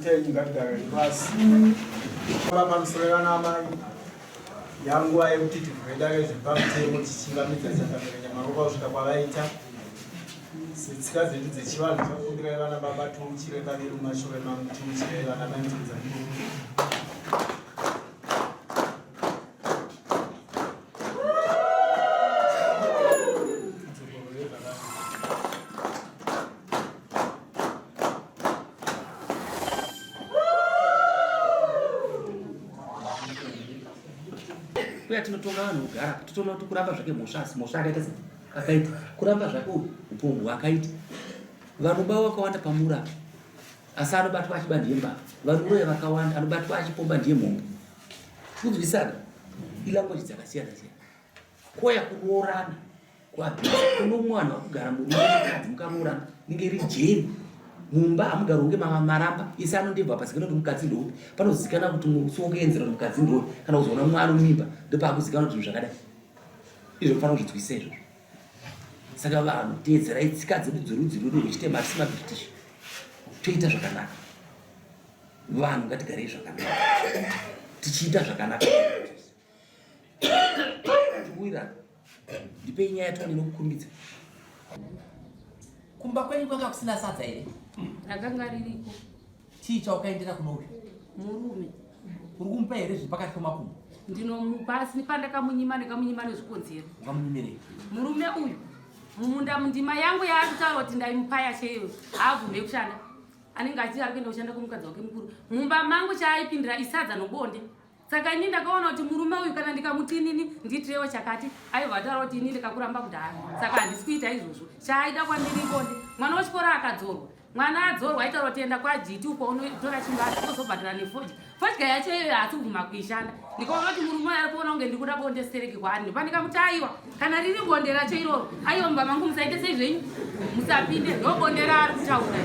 Tenyi ngagara basi. Baba msolelana amai. Yangu aye mtiti kwedale zipamte mu kichingamidza chakamenya maruva usvika kwavaita. Sitsikazi dzichivanhu zvakundira vana baba tuchire kaviri mumashure mangu tuchire vana vantinza. Kuya tinotonga vanhu kugara totona kuti kuramba zvake mhosva akaita sei akaita kuramba zvake upombwe akaita vanhu bavo vakawanda pamura asi anobatwa achiba ndiye mbavha vanhu uye vakawanda anobatwa achipomba ndiye mhombo kunzwisana ilanguage dzakasiyana siyana koya kuroorana kuno mwana wakugara murume mukadzi mukaroorana ninge iri jeri mumba hamugara unge maramba isi anondebva pazikanwa kuti mukadzi ndoupi panozikana kuti musokuenzera kuti mukadzi ndoupi kana kuzoona mwana mimba ndopakuzikana kuti zvakadai izvo kufanira kuzvizwisa izvozvo saka vanhu teedzerai tsika dzedu dzerudzi rwedu rwechitema tisina british toita zvakanaka vanhu ngatigarei zvakanaka tichiita zvakanaka tiwirana ndipei nyaya yatoni inokukumbidza kumba kwenyu kwanga kusina sadza here rakanga ririko chii chaukaendera kunouya murume uri kumupa here zvepakati kwemakumbo ndinomupa asi pandakamunyima ndikamunyima nezvikonzero ukamunyimirei murume uyu mumunda mundima yangu yaari kutaura kuti ndaimupa yacheyo haabvume kushanda anenge achiti ari kuenda kushanda kumukadzi wake mukuru mumba mangu chaaipindira isadza nobonde saka ini ndakaona kuti murume uyu kana ndikamuti inini ndiitirewo chakati aibva taura kuti ini ndikakuramba kudhara saka handisi kuita izvozvo chaaida kwandiri bonde mwana wechikora akadzorwa mwana adzorwa aitaura kuti enda kwajiti uko unotora chimbasi ozobhadhara nefodya fodya yacho iyoyo haasi kuvhuma kuishanda ndikaona kuti murume ari kuona kunge ndikuda bonde stereki kwaari ndopandikamuti aiwa kana riri bonde racho iroro aiwa mumba mangu musaite seizvenyu musapinde ndo bonde raari kutaura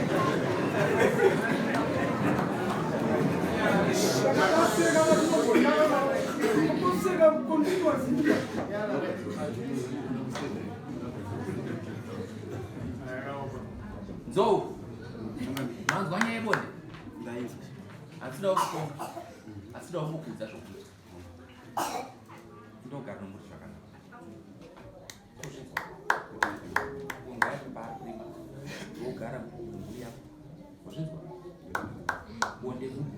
Nzou manzwa nyaya yebonde asida kumukudza zvokuti ndogara nomuri zvakanaka ungari pari kurima ndogara mumuri yako uzvinzwa bonde munhu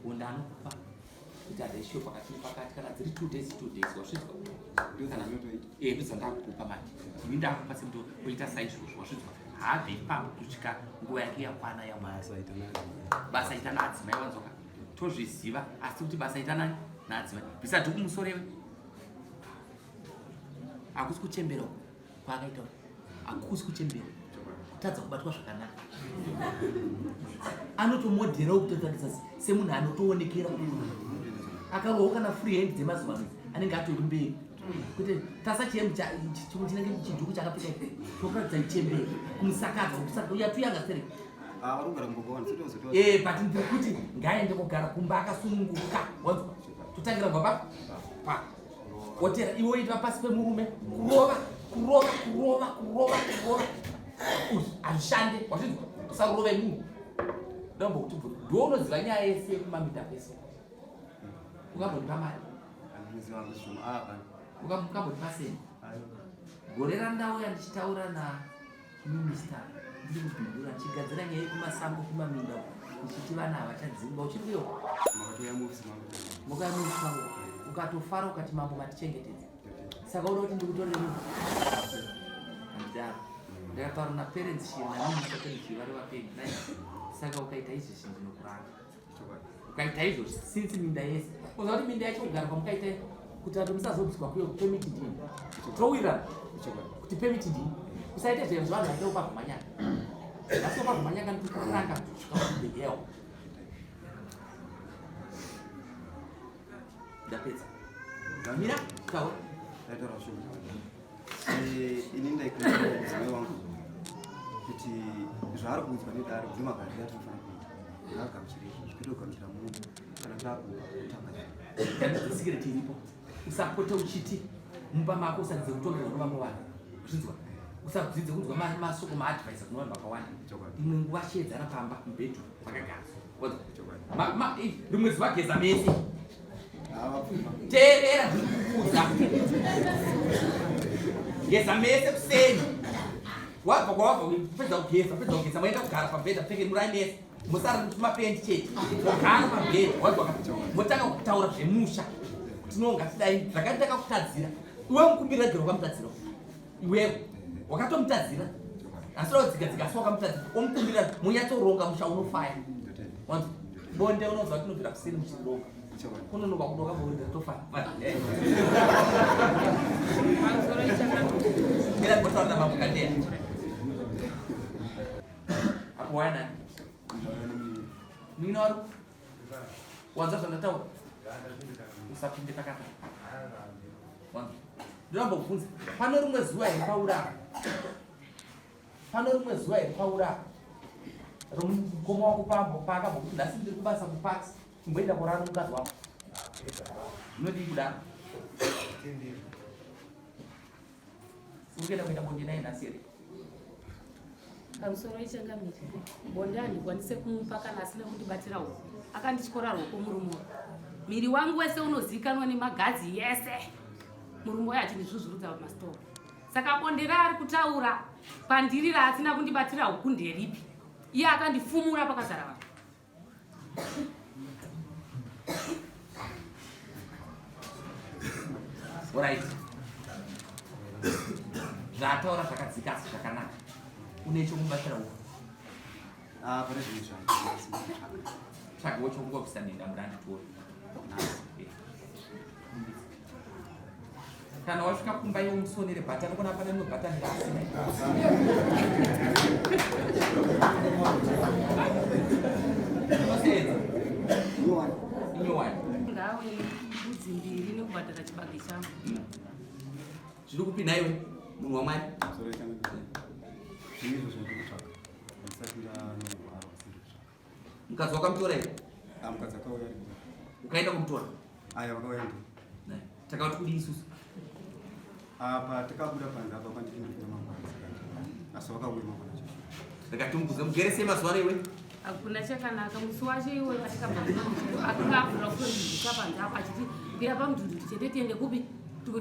bonde anokupa kuti adeshiyo pakati nepakati kana dziri 2 days wazvinzwa ndozandakukupa mati ini ndakupa semuti oita saizvozvo wazvinzwa haabvei pamwe kusvika nguva yake yakwana yamwari basa ita naadzimai wanzoka tozviziva asi kuti basa ita naadzimai bvisati kumusorewe hakusi kuchembera kwaakaita hakusi kuchembera kutadza kubatwa zvakanaka anotomodherawo kutotarisa semunhu anotoonekera akarowo kana free hand dzemazuva ano anenge atori mberi kuti tasachiyemu chimwe chinenge chidhuku chakapfeka tokuratidza ichembere kumusakadza kusaka uyatuyanga sereka but ndiri kuti ngaende kugara kumba akasununguka wanzwa totangira kubva hotera iwe oita pasi pemurume kurova hazvishande wazvinzwa usarove munhu ndombo kuti ndo unoziva nyaya yese yekumamita pese ukambondipa mari ukambondipa seni gore randauya ndichitaura naminista ndiri kubhindura ndichigadzira nyaya yekumasambo kumaminda ndichiti vana havachadzimba uchiriyo mukamusango ukatofara ukati mambo matichengetedze saka uda kuti ndikutorere munhu andidaro ndakataura naparents shiri naminista parents vari vapenyu nai saka ukaita izvozvi ndinokuranga ukaita izvozvi since minda yese uziva kuti minda yacho kugara kwamukaita kuti ato musazobviswa kuyo pemiti ndini towirana kuti pemiti ndini usaite zvinhu zvanhu vaite upavhumanyaka asi upavhumanyaka ndikuranga kusvikakubehewa ndapedza mira taura ini ndaikudzimai wangu kuti zvaari kuudzwa nedare kuti magariro atinofanira kuita ngaagamuchire izvo zvikwete kugamuchira munhu kana taakutanga sikireti iripo usapota uchiti mumba mako usadze kutongerwa novamwe vanhu zvinzwa Usadzidze kunzwa masoko maadvice kuvanhu vakawanda. Imwe nguva shedza rapamba mubhedhu vakagaza. Rimwe zuva geza mese. Teerera ndikukuudza. Geza mese kuseni. Wabva kwawabva pedza kugeza moenda kugara pabhedha pfeke murai mese. Musara kuti mapendi chete. Mogara pabhedha wabva motanga kutaura zvemusha. Tinonga tidai zvakati takakutadzira. Iwe mukumbira gero kwamutadzira. Iwewe wakatomutadzira. Asi rodzika soka mutadzira. Omukumbira munyatsoronga musha unofaya. Wanzi bonde unobva tinobvira kuseni muchironga. Kunonoka kudoka bonde tofaya. Ila kutoa mapukadea. Hapo wana. Nini waru? Wanza tunatawa. Usapinde pakata. Wanza. Ndamba kufunza. Pano rumwe zuwa ipaura. Pano rumwe zuwa ipaura. Rumkoma kupambo paka bokunda sindiri kubasa kupatsa. Kumboenda korana mukazi wako. Nodi kuda. Ungena kwenda bonde naye nasiri. Kamusoro ichangamiti. Bonde andikwanise kumupa kana asina kundibatira uko. Akandichikora roko murumo. Miri wangu wese unozikanwa nemagazi yese. Murumo yacho ndizvuzvurudza pamasitoro. Saka bonde rari kutaura pandiri asina kundibatira huku nderipi. Iye akandifumura pakazara vanhu. Alright. Zvataura zvakadzikasi zvakanaka. Une chokubatira uko. Pane zvimwe Tsvaga wochongo kusanenda murandi tuone. Kana wasvika kumba yomusonere bhatani kona pana rimwe bhatani rasina. Masenza. Inyowani. Ngawe budzi mbiri nekubhadhara chibage changu. Zviri kupi naiwe munhu waMwari? Mukadzi wakamutora here? Mukadzi akauya. Ukaenda kumutora? Aya vakauya. Takauti kudi isusu? Apa takabuda panze apa pandipinda kuna mangwana. Asi vakauya mangwana chacho. Ndakatumbuza mugere semazuva ano iwe? Hakuna chakanaka musi wacho iwe patikabva akangavhura kutondibvisa panze apa achiti bvira pamudhudhu tichende tiende kupi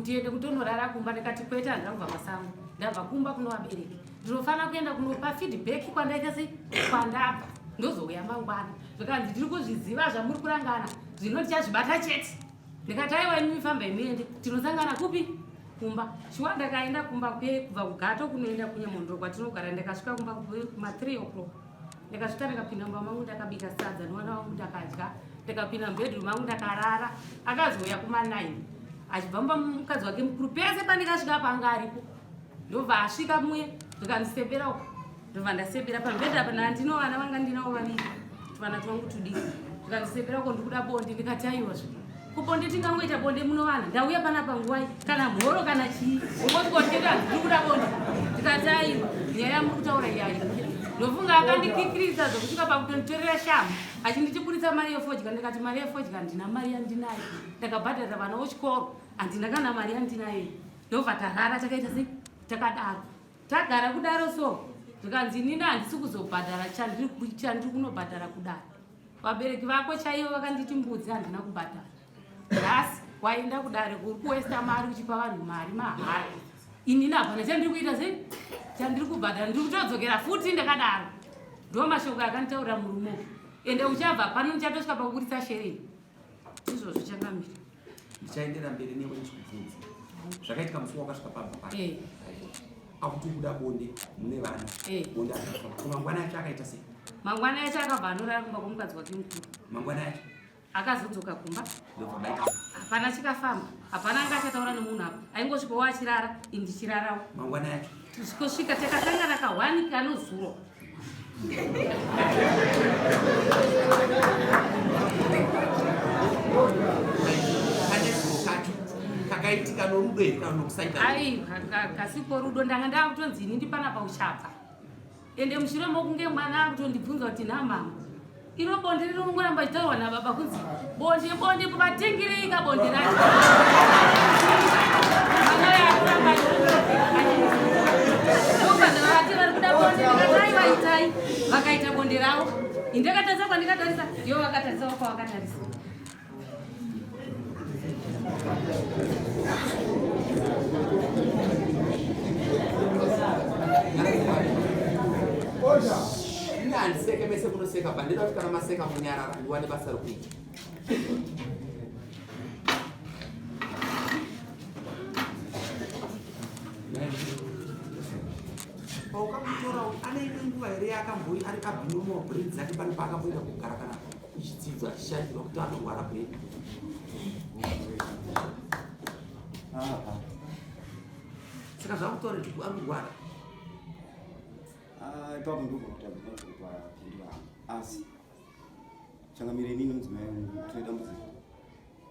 tiende kutonorara kumba. Ndikati kwete handangubva pasango ndabva kumba kuno vabereki ndinofanira kuenda kunopa feedback kwandaita sei kwandabva ndozouya mangwana zvikanzi ndiri kuzviziva zvamuri kurangana zvino tichazvibata chete. Ndikati aiwa imi famba imiende tinosangana kupi kumba. Shuwa ndakaenda kumba kubva kugato kunoenda kunyamondo kwatinogara. Ndikasvika kumba kuma 3 o'clock ndikasvika ndikapinda mumba mangu ndakabika sadza nomwana wangu ndakadya. Ndikapinda mubedroom mangu ndakarara. Akazouya kuma 9 achibva mukadzi wake mukuru pese pandikasvika panga aripo ndobva asvika muye zvikandisepera uko ndobva ndasepera pamubhedha apa nandino vana vanga ndinawo vaviri tuvana twangu tudiki zvikandisepera uko ndikuda bonde. Ndikati aiwazvo kubonde tingangoita bonde muno vana ndauya panapa nguwai kana mhoro kana chii ungotikonteka ndikuda bonde. Ndikati aiwa nyaya yamuri kutaura iyayi ndofunga akandikikiriza zvokusvika pakutonditorera shamu achinditiburitsa mari yefodya. Ndikati mari yefodya ndina mari yandinayo ndakabhadharira vana vechikoro handina kana mari yandinayo. Ndobva tarara takaita sei takadaro tagara kudaro so zvikanzi inini handisi kuzobhadhara chandiri kunobhadhara kudaro. Vabereki vako chaivo vakanditi mbudzi handina kubhadhara. Nhasi waenda kudare kuri kuwesta mari uchipa vanhu mari mahara. Inini hapana chandiri kuita sei chandiri kubhadhara ndiri kutodzokera futi ndakadaro. Ndo mashoko akanditaurira murumo. Ende uchabva pano nichatosvika pakuburitsa shereni. Izvozvo changamira. Ndichaendera mberi newe ndikubvunza. Zvakaitika musi wakasvika pamba pake. Akuti kuda bonde mune vana. Bonde akafa. Mangwana acho akaita sei? Mangwana acho akabva anorara kumba kwomukadzi wake mukuru. Mangwana acho akazodzoka kumba. ndobva baita. Hapana chikafamba. Hapana anga achataura nemunhu apa. Aingosvikawo achirara, indichirarawo. Mangwana acho kusvika takasangana kawanika nozuro. Kakaitika norudo here kana nokusaita. Ai, kasiko rudo ndanga ndakutonzi ini ndipana pauchapa. Ende mushure mokunge mwana akutondibvunza kuti namama. Iro bonde rinomungoramba chitaurwa nababa kunzi bonde patingirika bonde racho. Mwana yakuramba Indakatarisa kwandikatarisa, iwo wakatarisa kwawakatarisa. Ndiseke mese kunoseka bandira kuti kana maseka munyarara ndiwane basa rokuita. Paukamutora ane nguva here yakamboyi ari kabhinumo bridge dzake pane paakaboita kugara kana chidzidzo achishandiswa kuti anorwara bhedi. Saka zvakutaura kuti anorwara. Ipapo ndogona kupa pindura asi changamire inini mudzimai wangu tine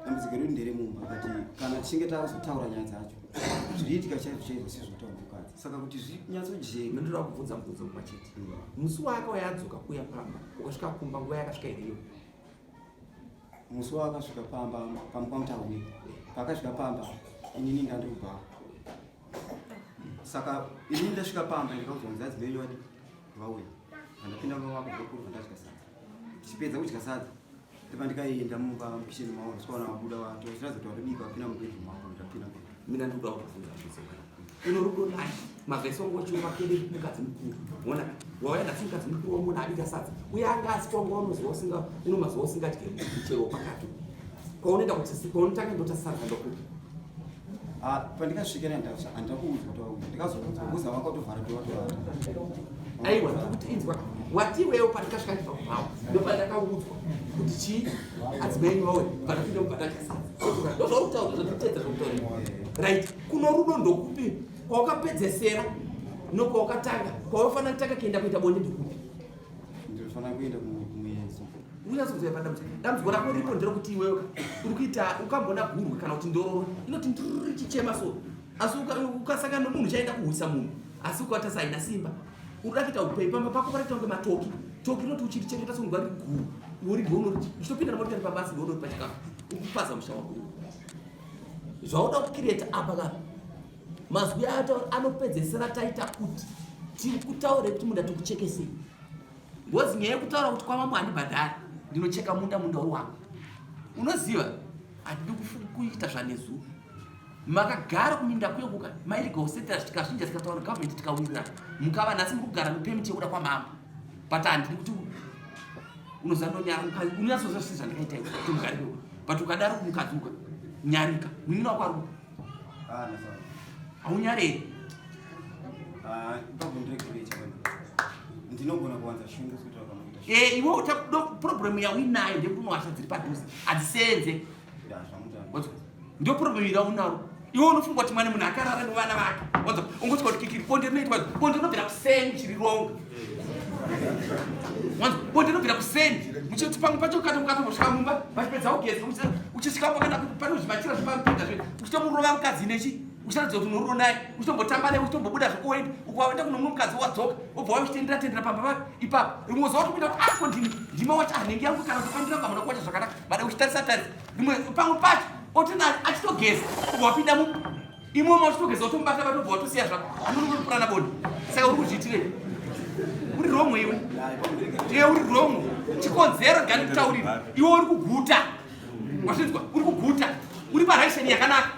dambudziko redu nderemumba kati kana tichinge tazotaura nyaya dzacho zviriitika chaizvo sizvotaura mukadzi saka kuti zvinyatsojeka. Ndoda kubvunza mubvunzo mumwe chete. Musi wakauya adzoka kuuya pamba ukasvika kumba nguva yakasvika ireyo. Musi wakasvika pamba pamukwamutauri paakasvika pamba inini ndandikubva saka inini ndasvika pamba ndikaudzwa nzadzi menyu wadi vauya andapinda mavakubvakuru vandadya sadza tichipedza kudya sadza ndipo ndikaenda mumba mukisheni maona sikaona wabuda wato zviradza kuti watobika wapinda mubedroom wako ndapinda mina ndoda kubvunza ino rudo naye mavhesi wangu wachiumakere mukadzi mukuru ona wauya ndasi mukadzi mukuru wamunhu abika sadza uye anga asi kwanga unomazuva usingadye michero pakati kwaunoenda kuti kwaunotanga ndota sadza ndokuti pandikasvikira handakuudzwa kuti wauya ndikazokuza wanga utovhara towatovata aiwa ndikuti inzwa watiwewo pandikasvika ndibvakupawa ndopandakaudzwa kuti chii adzimai wawe pandapinda mubhadadya sadza ndozvautaura zvanditedza zvokutaura right kuno rudo ndokupi kwaukapedzesera nokwaukatanga kwaufanira kutanga kuenda kuita bonde ndikupi ndinofanira kuenda kumuenzo unyatsozoya padambudziko rako ripo nderekuti iwewe uri kuita ukambona gurwe kana kuti ndororo inoti ndururi chichema so asi ukasangana nomunhu chaenda kuhwisa munhu asi ukawata saina simba urida kuita upenyu pamba pako paraita kunge matoki toki inoti uchirichengeta songwa riri guru urigonoti uchitopinda nemotokari pabasi ndounoti pachikafu ukupaza musha wako zvauda kukireta apa kana mazwi ataura anopedzesera taita kuti tiri kutaura kuti munda tokuchekesei ngozi nyaya yekutaura kuti kwamamwe handibhadhari ndinocheka munda uri wangu unoziva handidi kuita zvanezuva makagara kuminda kwekuka mairigosetera tikazvinja tikataura gavhmendi tikawirira mukava nhasi muri kugara nopemiti yekuda kwamambo but handidi kuti unozandonyara unyatsozvasi zvandikaita kuti mugari kweko but ukadaro kumukaduka nyarika mwinini wako ari haunyareri ndinogona kuwanza shungu iwe problem yauinayo ndekunoasha dziri padhuze hadzisenze ndio problem iraunaro iwe unofunga kuti mwana munhu akarara nevana vake ungotya kuti kikiri bonde rinoitwa bonde rinobvira kuseni chirironga bonde rinobvira kuseni muchiti pamwe pacho ukatombosvika mumba vachipedza kugeza uchisvikapo kana pane zvimachira zvepamupedza zve uchitomurova mukadzi nechi uchiratidza kuti unorudo naye uchitombotamba naye uchitombobuda zvokuenda ukaenda kuno mumwe mukadzi wadzoka obva wachitendera pamba pake ipapo rimwe zuva watopinda kuti ako ndima wacho hanenge yangu kana kuti pandirangamuna kuwacha zvakanaka bada uchitarisa rimwe pamwe pacho otina achitogeza ubva wapinda mu imwe machitogeza utombata batobva watosiya zvako anonopurana bonde saka uri kuzviitirei uri romwe iwe uri romwe chikonzero gani kutaurira iwe uri kuguta wazvinzwa uri kuguta uri paraisheni yakanaka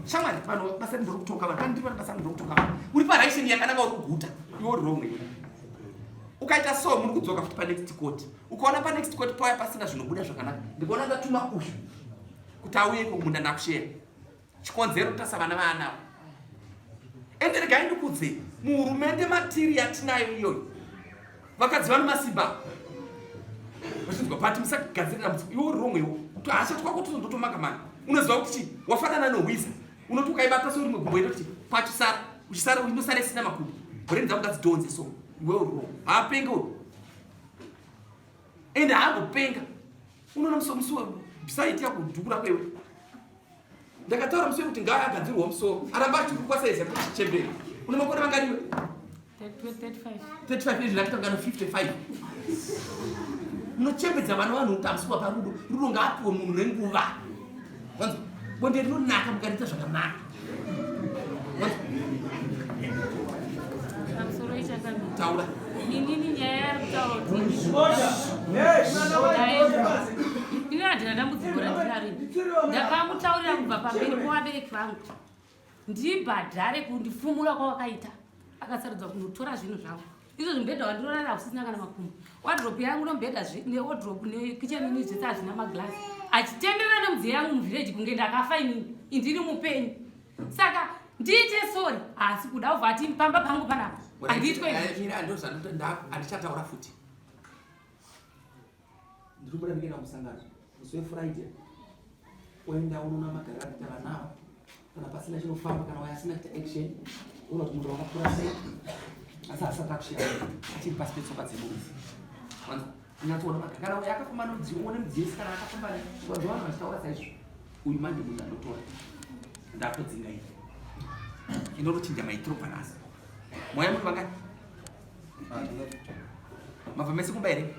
shamwari vanhu basa ndiri kutoka vanhu kandi ndiri basa ndiri kutoka vanhu uri paraisheni yakanaka uri kuguta iwe uri romwe iwe ukaita so muri kudzoka futi panext court ukaona panext court paya pasina zvinobuda zvakanaka ndikuona ndatuma ushu kuti auye kumunda ndakushera chikonzero kutasa vana vaanawo ende regai ndikudze muhurumende matiri yatinayo iyoyo vakadzi vano masimba vachinzwa pati musagadzirira mutsi iwe uri romwe iwo hasha twako tuzondotomanga mani unoziva kuti wafanana nohwiza unoti ukaibata so rimwe gumbo inoti pachisara uchisara inosara isina makumbo bhureni dzangu ngadzidhonze so iwe uri romwe haapenga uri ende haambopenga unoona musomusuwa bisaiti yakudhukura kwewe ndakataura musi wekuti ngaagadzirwa musoro aramba achikukwasaiza kuti chemberi une makore manganiwe 35 izvi ndakitangano 55 unochembedza vana vanhu utamuswa parudo rudo ngaapiwe munhu nenguva wanzo bonde rinonaka mukaita zvakanaka taura inini nyaya yarikutaura kuti ini handina dambudziko randinarini. Ndakamutaurira kubva pamberi povabereki vangu ndibhadhare kundifumura kwawakaita. Akasarudza kundotora zvinhu zvangu. Izvo mubhedha wandinorara usisina kana makumbo. Wadhiropu yangu nomubhedha newadhiropu nekicheni ini zvese hazvina magirasi. Achitenderera nemudziyo yangu muvhireji kunge ndakafa inini indiri mupenyu. Saka ndiite sori asi kuda ubva ati pamba pangu panapa handiitwe handichataura futi. Ndiri kubuda ndikuenda kusangana musi weFriday oenda unoona magariro akataura nawo kana pasina chinofamba kana wayasina kuita action uno kuti munhu wakakura sei asi asati akusvika achiri pasi petsoka dzeburusi nyatsoona magagara uyo akafamba nomudziyo uone mudziyo kana akafamba vanhu vanhu vachitaura saizvo uyu manje munhu andotora ndakudzinga ini inotochinja maitiro panasi moya munhu vangani mabva mese kumba here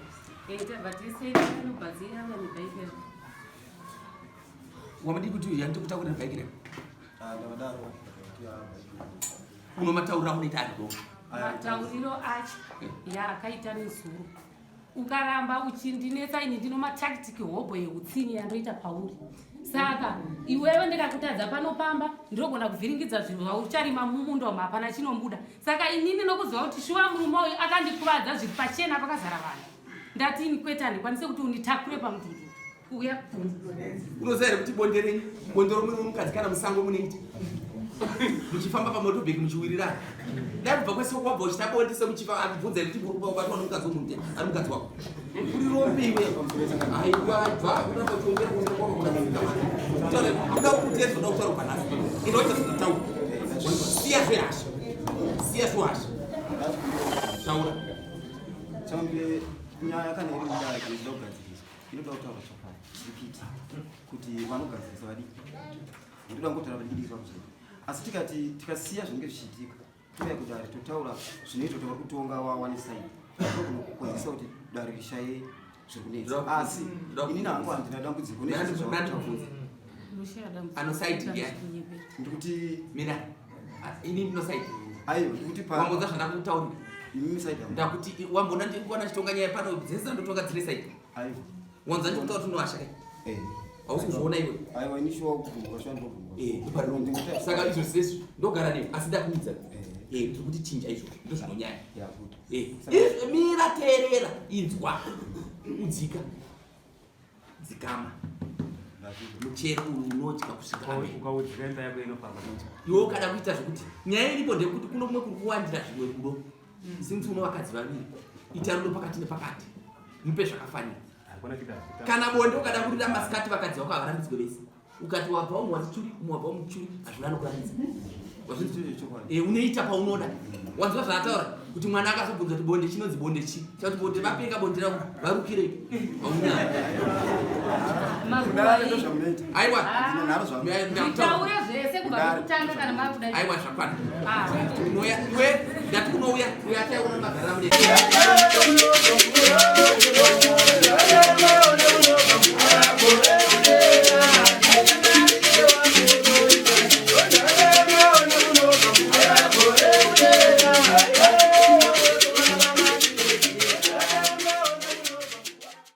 wamadi kuti yandikutaurira bhaiki reo unomataurira unoita ari doko matauriro acho yaakaita nezuro ukaramba uchindinetsa ini ndino matactic hobho yeutsinye yandoita pauri. Saka iwewe ndikakutadza panopamba ndinogona kuvhiringidza zvinhu zvaucharima mumundo umu hapana chinombuda. Saka inini nokuziva kuti shuwa murume uyu akandikuvadza zviri pachena pakazara vanhu. Ndati ini kwete handikwanise kuti unditakure pamududu kuuya unoziva here kuti bonde renyu bondo romwe mukadzi kana musango munoiti muchifamba pamotobheki muchiwirirana dai kubva kwese kwabva uchita bonde semuchifa akubvunza kuti muri kubatwa nomukadzi womunhu ari mukadzi wako uri rombiwe aiwa bva kuna kutombera kuenda kwako kuna taure kuda kuti zvoda kutaura panasi inoita zvinotaura siya zvehasha siya zvehasha taura chambe nyaya kana iri mudai kana zvinogadzirisa inoda kutaura chakare repeat kuti vanogadzirisa vadiki ndoda ngotaura vadikidizwa kuchena asi tikasiya zvinenge zvichiitika toya kuti ari totaura zvinoita kuti vari kutonga wawanisai kukonzesa kuti dare rishaye zviri kunetsa asi inini hangu handina dambudziko anosaiti ndikuti mina ini ndinosaiti aiwa ndikuti wambonza zvandakutaurira imimi saidi ndakuti wambona ndikuona chitonga nyaya pano dzese ndotonga dzine saidi aiwa wanza ndikutaura kuti unoashaka hausi kuzviona iwe aiwa ini shuwa kuvhunga shuwa saka izvo zesvo ndogara newe asi ndakuudza tiri kuti chinja izvo ndo zvinonyanya mira teerera inzwa udzika dzikama muchero unotya kusvika iwe ukada kuita zvokuti nyaya iripo ndekuti kuno kumwe kuri kuwandira zvimwe kudo simuti uno vakadzi vaviri ita rudo pakati nepakati mupe zvakafanira kana bonde ukada kurira masikati vakadzi vako havarambidzwe vese ukati wabva umwe watichuri umwe wabva umuchuri hazvina nokuramidza unoita paunoda wanzwa zvataura kuti mwana akazobvunza kuti bonde chinonzi bonde chi chakuti bonde vapeka bonde ravo varukirei aiwa zvakwana iwe ndati unouya uya taiona magarira mune